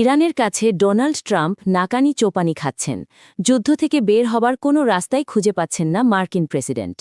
ইরানের কাছে Donald Trump নাকানি চোপানি খাচ্ছেন। যুদ্ধ থেকে বের হবার কোনো রাস্তাই খুঁজে পাচ্ছেন না মার্কিন প্রেসিডেন্ট।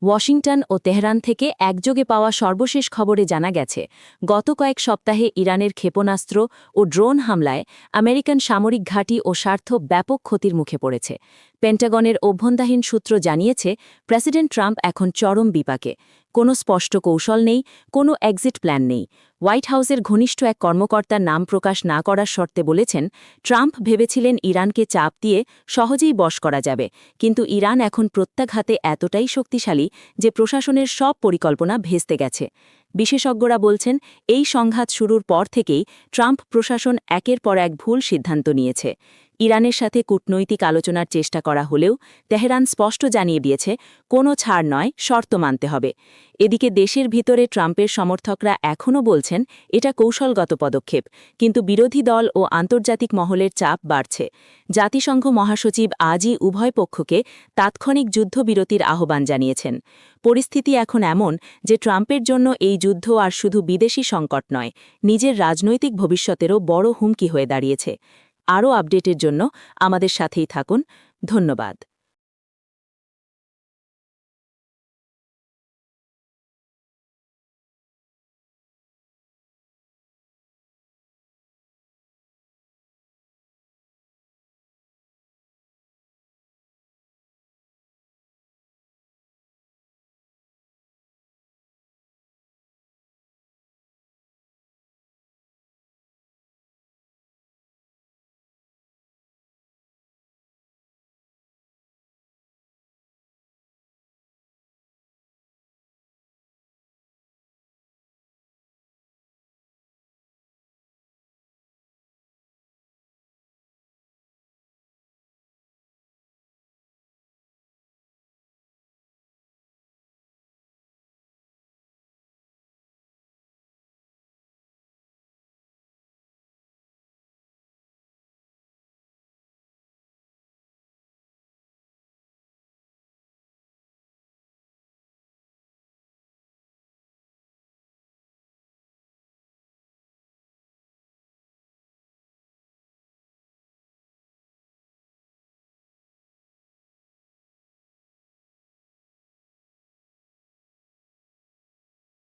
ওয়াশিংটন ও তেহরান থেকে একযোগে পাওয়া সর্বশেষ খবরে জানা গেছে, গত কয়েক সপ্তাহে ইরানের ক্ষেপণাস্ত্র ও ড্রোন হামলায় আমেরিকান সামরিক ঘাঁটি ও স্বার্থ ব্যাপক ক্ষতির মুখে পড়েছে। পেন্টাগনের অভ্যন্তরীণ সূত্র জানিয়েছে, প্রেসিডেন্ট ট্রাম্প এখন চরম বিপাকে। কোনো স্পষ্ট কৌশল নেই, কোনো এক্সিট প্ল্যান নেই। হোয়াইট হাউসের ঘনিষ্ঠ এক কর্মকর্তার নাম প্রকাশ না করার শর্তে বলেছেন, ট্রাম্প ভেবেছিলেন ইরানকে চাপ দিয়ে সহজেই বশ করা যাবে, কিন্তু ইরান এখন প্রত্যাঘাতে এতটাই শক্তিশালী যে প্রশাসনের সব পরিকল্পনা ভেস্তে গেছে। বিশেষজ্ঞরা বলছেন, এই সংঘাত শুরুর পর থেকেই ট্রাম্প প্রশাসন একের পর এক ভুল সিদ্ধান্ত নিয়েছে। ইরানের সাথে কূটনৈতিক আলোচনার চেষ্টা করা হলেও তেহরান স্পষ্ট জানিয়ে দিয়েছে, কোনো ছাড় নয়, শর্ত মানতে হবে। এদিকে দেশের ভিতরে ট্রাম্পের সমর্থকরা এখনও বলছেন এটা কৌশলগত পদক্ষেপ, কিন্তু বিরোধী দল ও আন্তর্জাতিক মহলের চাপ বাড়ছে। জাতিসংঘ মহাসচিব আজই উভয় পক্ষকে তাৎক্ষণিক যুদ্ধবিরতির আহ্বান জানিয়েছেন। পরিস্থিতি এখন এমন যে ট্রাম্পের জন্য এই যুদ্ধ আর শুধু বিদেশি সংকট নয়, নিজের রাজনৈতিক ভবিষ্যতেরও বড় হুমকি হয়ে দাঁড়িয়েছে। আরও আপডেটের জন্য আমাদের সাথেই থাকুন। ধন্যবাদ।